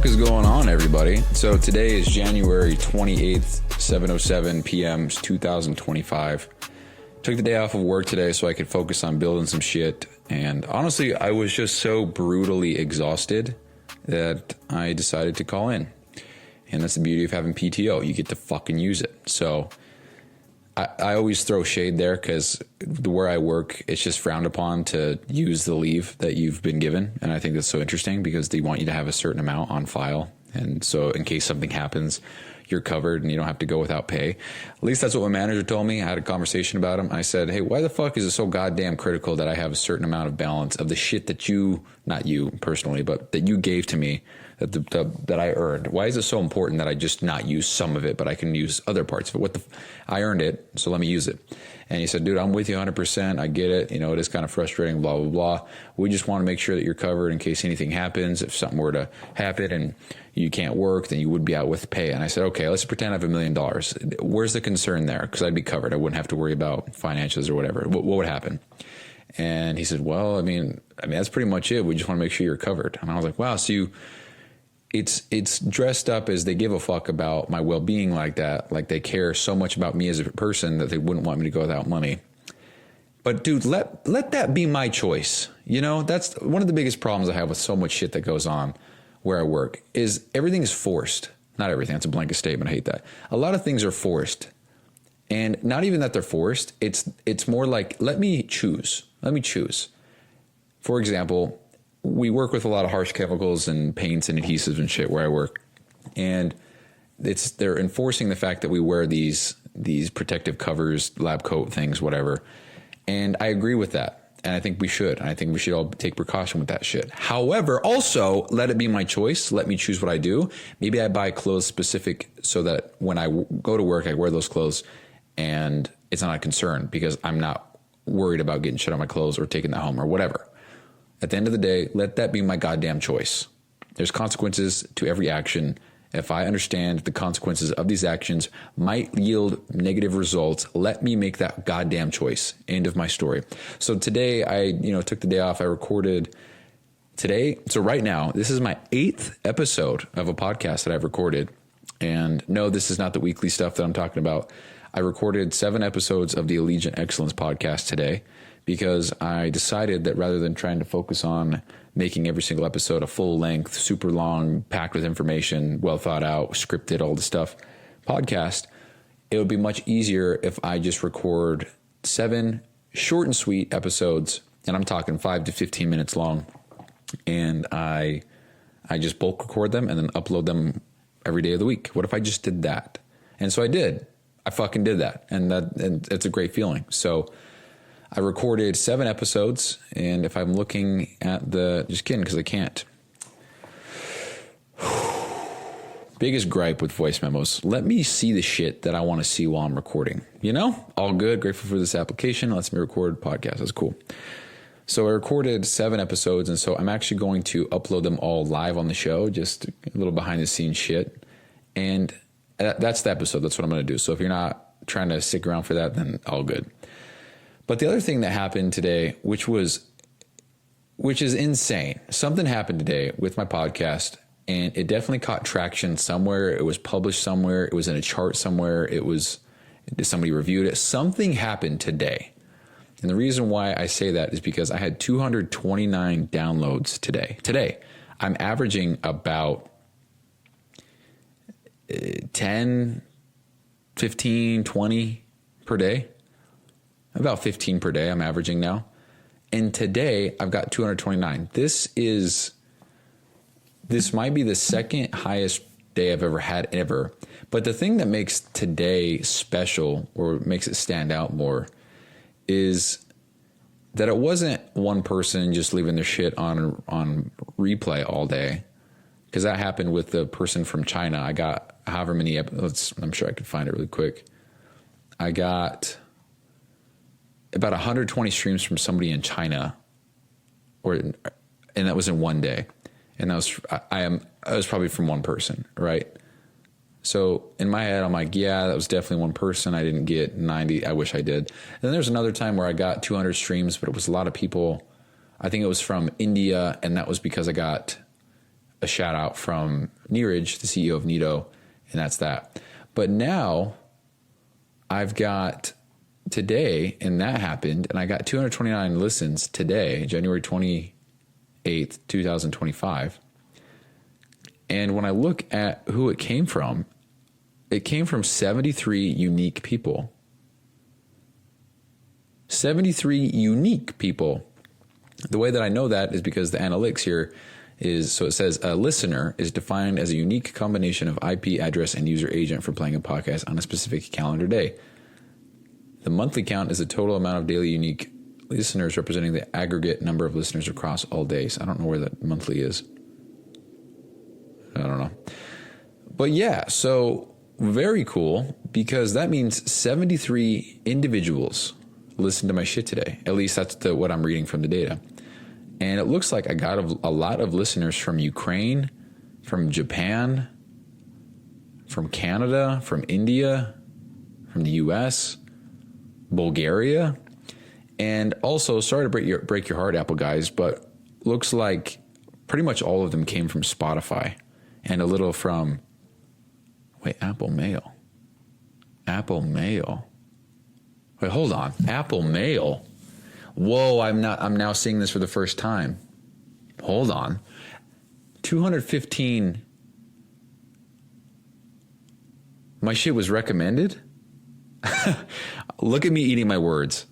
fuck is going on, everybody? So today is January 28th, 7:07 p.m. 2025. Took the day off of work today so I could focus on building some shit. And honestly, I was just so brutally exhausted that I decided to call in. And that's the beauty of having PTO. You get to fucking use it. So I always throw shade there because where I work, it's just frowned upon to use the leave that you've been given. And I think that's so interesting because they want you to have a certain amount on file. And so in case something happens, you're covered and you don't have to go without pay. At least that's what my manager told me. I had a conversation about him. I said, hey, why the fuck is it so goddamn critical that I have a certain amount of balance of the shit that you, not you personally, but that you gave to me, that I earned? Why is it so important that I just not use some of it, but I can use other parts of it? I earned it, so let me use it. And he said, dude, I'm with you 100%. I get it. You know, it is kind of frustrating, blah, blah, blah. We just want to make sure that you're covered in case anything happens. If something were to happen and you can't work, then you would be out with pay. And I said, okay, let's pretend I have $1 million. Where's the concern there? Because I'd be covered. I wouldn't have to worry about financials or whatever. What would happen? And he said, well, I mean, that's pretty much it. We just want to make sure you're covered. And I was like, wow, so it's dressed up as they give a fuck about my well-being like that. Like they care so much about me as a person that they wouldn't want me to go without money. But dude, let that be my choice. You know, that's one of the biggest problems I have with so much shit that goes on where I work is everything is forced. Not everything. That's a blanket statement. I hate that. A lot of things are forced. And not even that they're forced. It's more like, let me choose. Let me choose. For example, we work with a lot of harsh chemicals and paints and adhesives and shit where I work. And they're enforcing the fact that we wear these protective covers, lab coat things, whatever. And I agree with that. And I think we should. And I think we should all take precaution with that shit. However, also let it be my choice. Let me choose what I do. Maybe I buy clothes specific so that when I go to work, I wear those clothes and it's not a concern because I'm not worried about getting shit on my clothes or taking that home or whatever. At the end of the day, let that be my goddamn choice. There's consequences to every action. If I understand the consequences of these actions might yield negative results, let me make that goddamn choice. End of my story. So today I, took the day off. I recorded today. So right now, this is my 8th episode of a podcast that I've recorded. And no, this is not the weekly stuff that I'm talking about. I recorded 7 episodes of the Allegiant Excellence podcast today because I decided that rather than trying to focus on making every single episode a full length, super long, packed with information, well thought out, scripted, all the stuff podcast, it would be much easier if I just record 7 short and sweet episodes, and I'm talking 5 to 15 minutes long, and I just bulk record them and then upload them every day of the week. What if I just did that? And so I did. I fucking did that, and it's a great feeling. So I recorded 7 episodes, and if I'm looking at just kidding, because I can't. Biggest gripe with voice memos. Let me see the shit that I want to see while I'm recording. All good. Grateful for this application. Lets me record podcasts. That's cool. So I recorded 7 episodes, and so I'm actually going to upload them all live on the show, just a little behind the scenes shit. And that's the episode. That's what I'm going to do. So if you're not trying to stick around for that, then all good. But the other thing that happened today, which is insane. Something happened today with my podcast, and it definitely caught traction somewhere. It was published somewhere. It was in a chart somewhere. Somebody reviewed it. Something happened today. And the reason why I say that is because I had 229 downloads today. Today, I'm averaging about 10, 15, 20 per day. About 15 per day I'm averaging now. And today I've got 229. This might be the second highest day I've ever had ever. But the thing that makes today special or makes it stand out more is that it wasn't one person just leaving their shit on replay all day. Because that happened with the person from China. I got however many episodes. I'm sure I could find it really quick. I got about 120 streams from somebody in China, and that was in one day. And that was probably from one person, right? So in my head, I'm like, yeah, that was definitely one person. I didn't get 90. I wish I did. And then there's another time where I got 200 streams, but it was a lot of people. I think it was from India, and that was because I got a shout out from Neeraj, the CEO of Nito, and that's that. But now I've got today, and that happened, and I got 229 listens today, January 28th, 2025. And when I look at who it came from 73 unique people. 73 unique people. The way that I know that is because the analytics here is, so it says a listener is defined as a unique combination of IP address and user agent for playing a podcast on a specific calendar day. The monthly count is the total amount of daily unique listeners representing the aggregate number of listeners across all days. I don't know where that monthly is. I don't know. But yeah, so very cool, because that means 73 individuals listened to my shit today. At least that's what I'm reading from the data. And it looks like I got a lot of listeners from Ukraine, from Japan, from Canada, from India, from the US, Bulgaria, and also, sorry to break your heart, Apple guys, but looks like pretty much all of them came from Spotify and a little from, Apple Mail. Wait, hold on. Apple Mail. Whoa, I'm now seeing this for the first time. Hold on. 215. My shit was recommended? Look at me eating my words.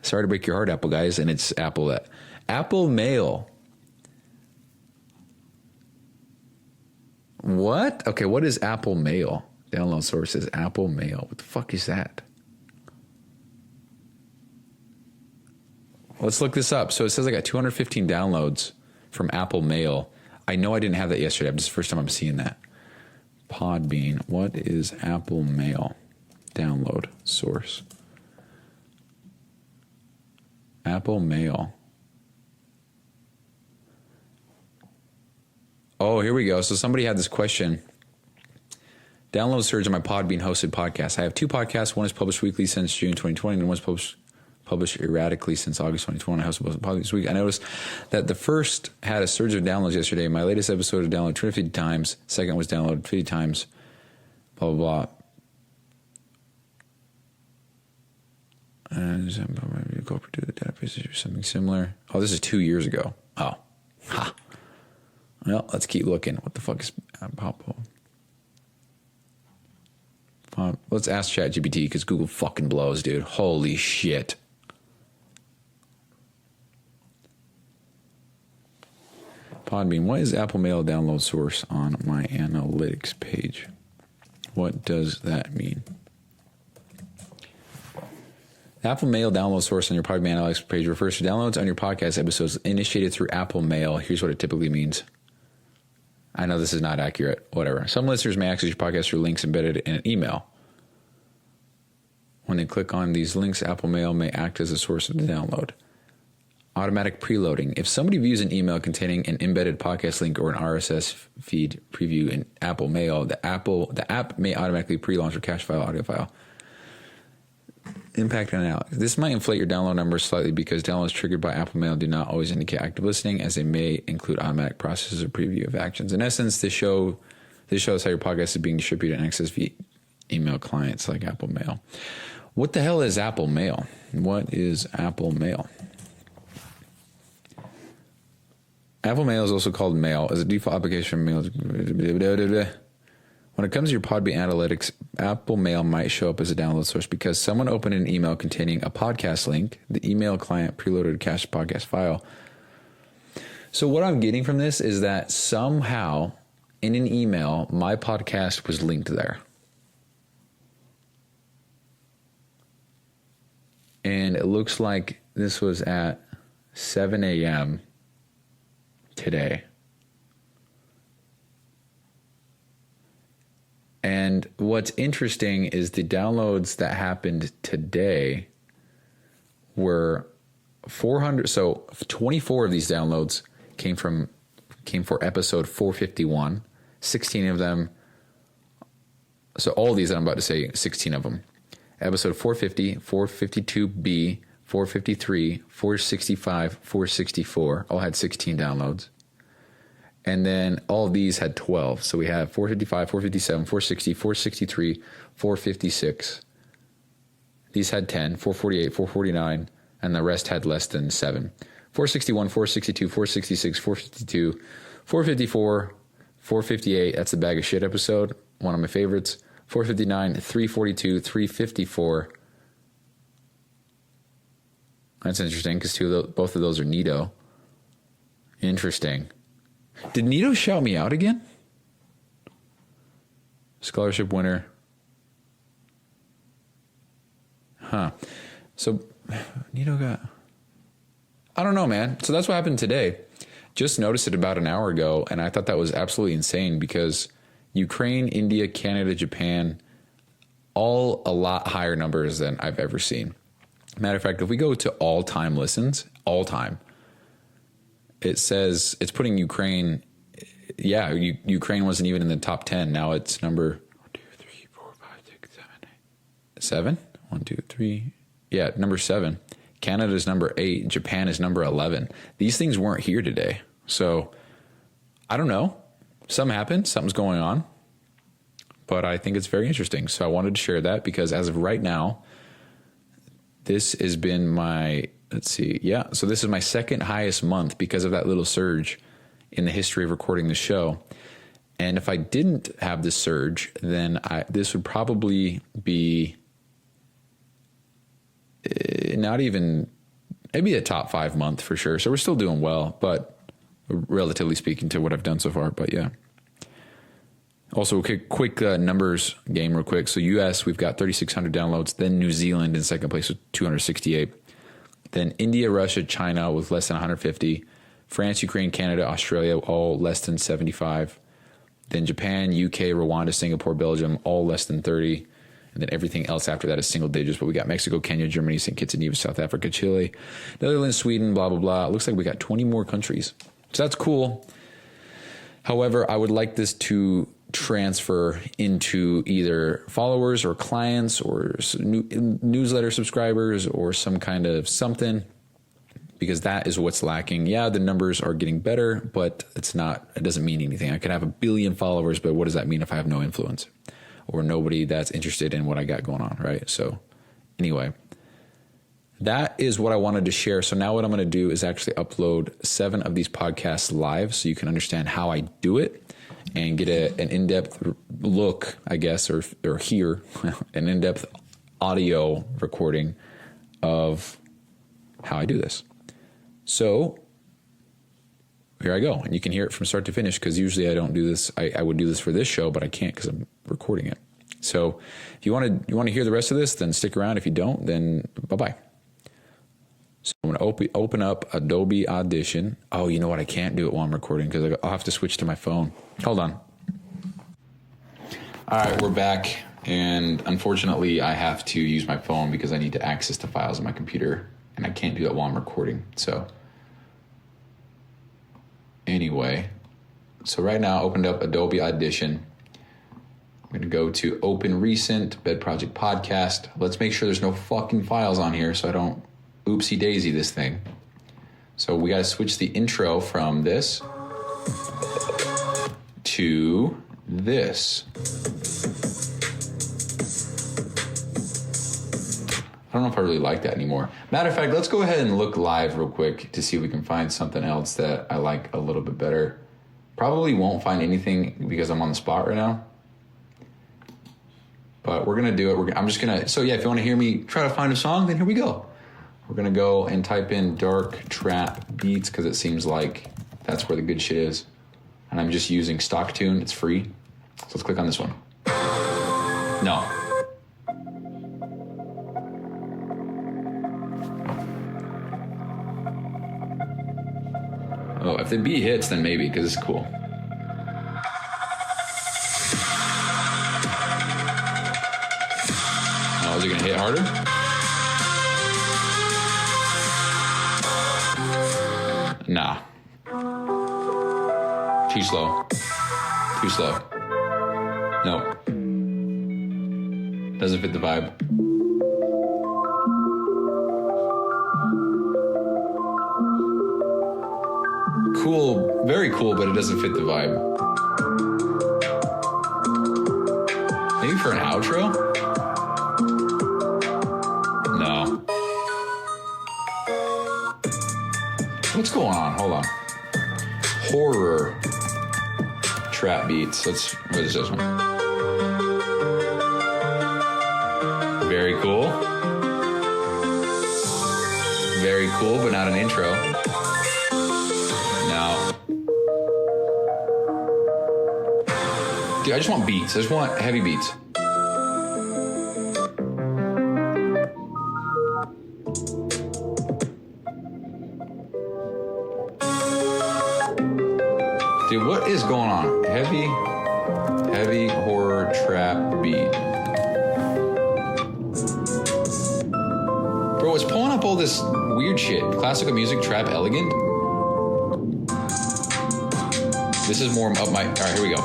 Sorry to break your heart, Apple guys, and it's Apple Mail. What? Okay, what is Apple Mail? Download source is Apple Mail. What the fuck is that? Let's look this up. So it says I got 215 downloads from Apple Mail. I know I didn't have that yesterday. This is the first time I'm seeing that. Podbean. What is Apple Mail? Download source. Apple Mail. Oh, here we go. So somebody had this question. Download surge on my Podbean hosted podcast. I have two podcasts. One is published weekly since June 2020, and one is published erratically since August 2020. I hosted both podcasts this week. I noticed that the first had a surge of downloads yesterday. My latest episode was downloaded 250 times. Second was downloaded 50 times. Blah, blah, blah. And corporate do the database or something similar. Oh, this is 2 years ago. Oh, ha. Well, let's keep looking. What the fuck is Pop? Let's ask ChatGPT because Google fucking blows, dude. Holy shit. Podbean. What is Apple Mail download source on my analytics page? What does that mean? Apple Mail download source on your Podbean analytics page refers to downloads on your podcast episodes initiated through Apple Mail. Here's what it typically means. I know this is not accurate. Whatever. Some listeners may access your podcast through links embedded in an email. When they click on these links, Apple Mail may act as a source of the download. Automatic preloading. If somebody views an email containing an embedded podcast link or an RSS feed preview in Apple Mail, the app may automatically pre-launch a cache file, audio file. Impact on analytics. This might inflate your download numbers slightly because downloads triggered by Apple Mail do not always indicate active listening, as they may include automatic processes or preview of actions. In essence, this shows how your podcast is being distributed and accessed via email clients like Apple Mail. What the hell is Apple Mail? What is Apple Mail? Apple Mail is also called Mail as a default application for mail. When it comes to your Podbean analytics, Apple Mail might show up as a download source because someone opened an email containing a podcast link. The email client preloaded a cached podcast file. So what I'm getting from this is that somehow in an email, my podcast was linked there. And it looks like this was at 7 a.m. today. And what's interesting is the downloads that happened today were 400. So 24 of these downloads came for episode 451. 16 of them. So all these that I'm about to say, 16 of them. Episode 450, 452B, 453, 465, 464 all had 16 downloads. And then all of these had 12. So we have 455, 457, 460, 463, 456. These had 10, 448, 449, and the rest had less than 7. 461, 462, 466, 452, 454, 458. That's the bag of shit episode. One of my favorites. 459, 342, 354. That's interesting because both of those are Nito. Interesting. Did Nito shout me out again? Scholarship winner. Huh. So Nito got... I don't know, man. So that's what happened today. Just noticed it about an hour ago, and I thought that was absolutely insane because Ukraine, India, Canada, Japan, all a lot higher numbers than I've ever seen. Matter of fact, if we go to all-time listens, all-time, it says it's putting Ukraine. Yeah, Ukraine wasn't even in the top 10. Now it's number 1, 2, 3, 4, 5, 6, 7, 8. 7? 1, 2, 3. Yeah, number 7. Canada's number 8. Japan is number 11. These things weren't here today. So I don't know. Something happened. Something's going on. But I think it's very interesting. So I wanted to share that because as of right now, this has been my... Let's see. Yeah. So this is my second highest month because of that little surge in the history of recording the show. And if I didn't have this surge, then this would probably be not even maybe a top 5 month for sure. So we're still doing well, but relatively speaking to what I've done so far. But yeah. Also, quick numbers game real quick. So US, we've got 3,600 downloads. Then New Zealand in second place with 268. Then India, Russia, China with less than 150. France, Ukraine, Canada, Australia, all less than 75. Then Japan, UK, Rwanda, Singapore, Belgium, all less than 30. And then everything else after that is single digits. But we got Mexico, Kenya, Germany, St. Kitts and Nevis, South Africa, Chile, Netherlands, Sweden, blah, blah, blah. It looks like we got 20 more countries. So that's cool. However, I would like this to transfer into either followers or clients or newsletter subscribers or some kind of something, because that is what's lacking. Yeah, the numbers are getting better, but it doesn't mean anything. I could have 1 billion followers, but what does that mean if I have no influence or nobody that's interested in what I got going on, right? So anyway, that is what I wanted to share. So now what I'm going to do is actually upload 7 of these podcasts live so you can understand how I do it and get an in-depth look, I guess, or hear an in-depth audio recording of how I do this. So here I go. And you can hear it from start to finish because usually I don't do this. I would do this for this show, but I can't because I'm recording it. So if you want to hear the rest of this, then stick around. If you don't, then bye-bye. So I'm going to open up Adobe Audition. Oh, you know what? I can't do it while I'm recording because I'll have to switch to my phone. Hold on. All right, we're back. And unfortunately, I have to use my phone because I need to access the files on my computer. And I can't do that while I'm recording. So anyway, so right now I opened up Adobe Audition. I'm going to go to Open Recent, Bed Project Podcast. Let's make sure there's no fucking files on here so I don't oopsie daisy this thing. So we got to switch the intro from this to this. I don't know if I really like that anymore. Matter of fact, let's go ahead and look live real quick to see if we can find something else that I like a little bit better. Probably won't find anything because I'm on the spot right now. But we're going to do it. I'm just going to... So yeah, if you want to hear me try to find a song, then here we go. We're going to go and type in dark trap beats because it seems like that's where the good shit is. And I'm just using stock tune. It's free. So let's click on this one. No. Oh, if the beat hits, then maybe, because it's cool. Oh, is it going to hit harder? Nah. Too slow. Too slow. No. Doesn't fit the vibe. Cool, very cool, but it doesn't fit the vibe. Maybe for an outro? No. What's going on? Hold on. Horror trap beats. What is this one? Very cool. Very cool, but not an intro. No. Dude, I just want beats. I just want heavy beats. Dude, what is going on? Heavy horror trap beat. Bro, it's pulling up all this weird shit. Classical music, trap, elegant. This is more up my... All right, here we go.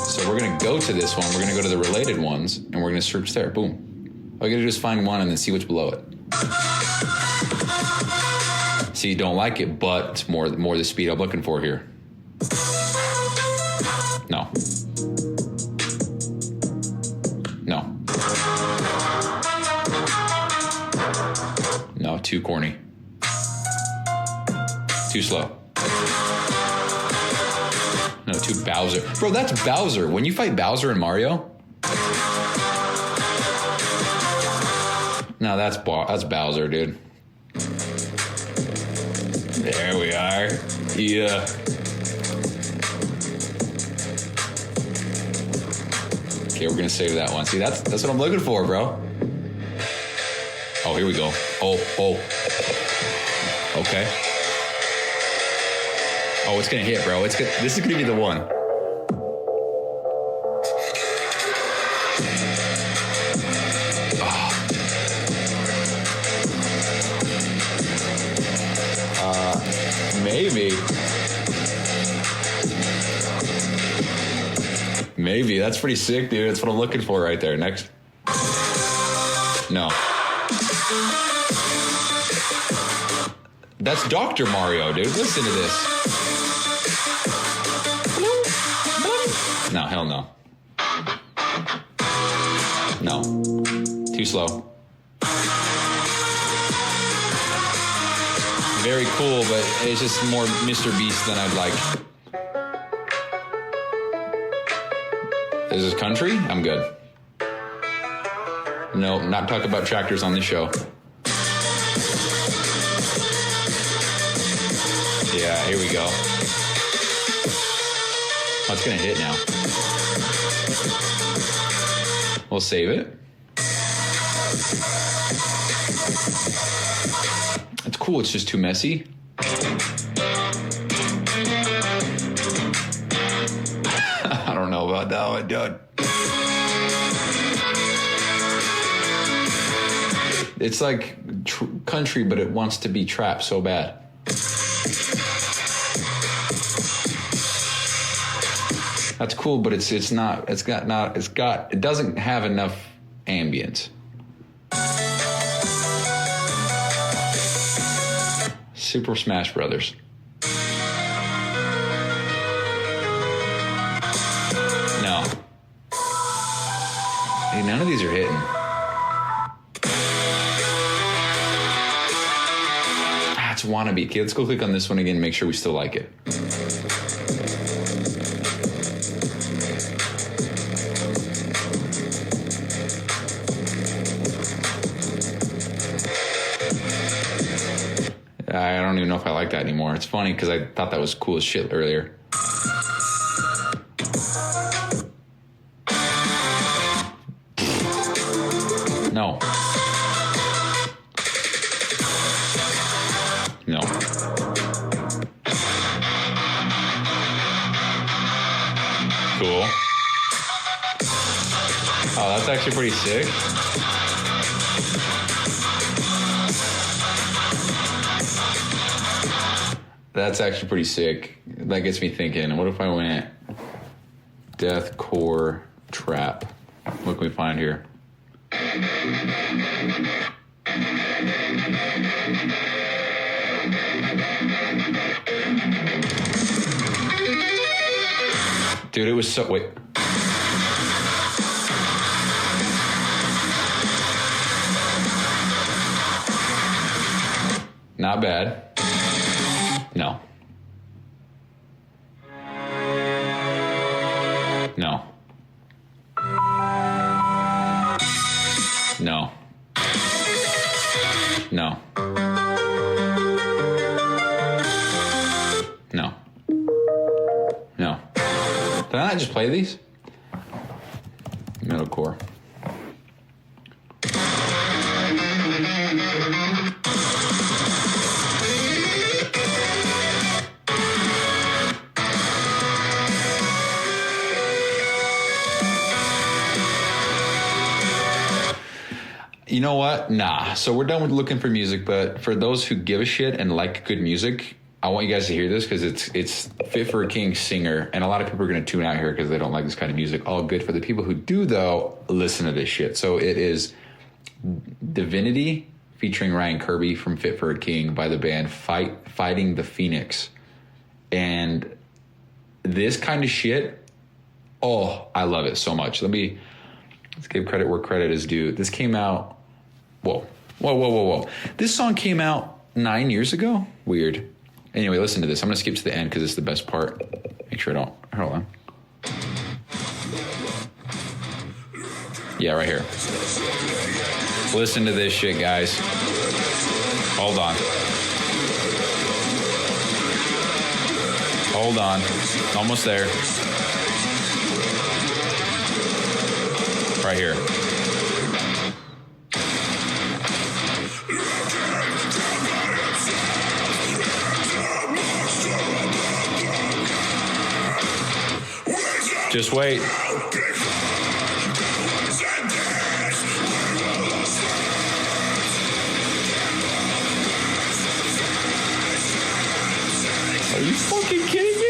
So we're going to go to this one. We're going to go to the related ones, and we're going to search there. Boom. All you got to do is find one and then see what's below it. See, you don't like it, but it's more the speed I'm looking for here. No. No. No, too corny. Too slow. No, too Bowser. Bro, that's Bowser. When you fight Bowser and Mario... No, that's Bowser, dude. There we are. Yeah. Okay, we're gonna save that one. See, that's what I'm looking for, bro. Oh, here we go. Oh. Okay. Oh, it's gonna hit, bro. This is gonna be the one. Maybe. That's pretty sick, dude. That's what I'm looking for right there. Next. No. That's Dr. Mario, dude. Listen to this. No, hell no. No. Too slow. Very cool, but it's just more Mr. Beast than I'd like. Is this country? I'm good. No, not talk about tractors on this show. Yeah, here we go. Oh, it's gonna hit now. We'll save it. It's cool, it's just too messy. I don't know about that one, dude. It's like country, but it wants to be trap so bad. That's cool, but it doesn't have enough ambience. Super Smash Brothers. No. Hey, none of these are hitting. It's Wannabe. Okay, let's go click on this one again and make sure we still like it. I don't even know if I like that anymore. It's funny because I thought that was cool as shit earlier. No. No. Cool. Oh, that's actually pretty sick. That's actually pretty sick. That gets me thinking, what if I went deathcore trap? What can we find here? Dude, it was so... Wait. Not bad. No. No. No. No. No. No. Did I not just play these? Metalcore. You know what? Nah. So we're done with looking for music, but for those who give a shit and like good music, I want you guys to hear this because it's Fit for a King singer, and a lot of people are going to tune out here because they don't like this kind of music. All good. For the people who do, though, listen to this shit. So it is Divinity featuring Ryan Kirby from Fit for a King by the band Fighting the Phoenix. And this kind of shit, oh, I love it so much. Let's give credit where credit is due. This came out, whoa. This song came out 9 years ago? Weird. Anyway, listen to this. I'm going to skip to the end because it's the best part. Make sure I don't, hold on. Yeah, right here. Listen to this shit, guys. Hold on. Hold on. Almost there. Right here. Just wait. Are you fucking kidding me?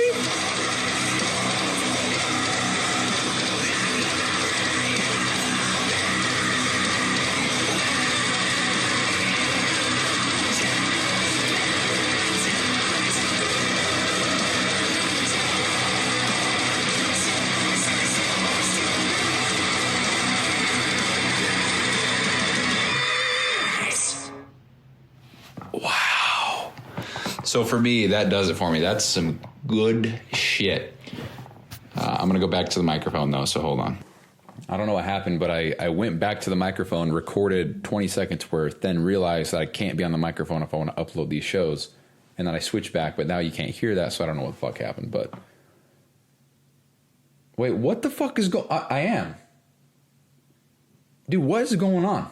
Wow. So for me, that does it for me. That's some good shit. I'm going to go back to the microphone, though, so hold on. I don't know what happened, but I went back to the microphone, recorded 20 seconds worth, then realized that I can't be on the microphone if I want to upload these shows. And then I switched back, but now you can't hear that, so I don't know what the fuck happened. But wait, what the fuck is I am. Dude, what is going on?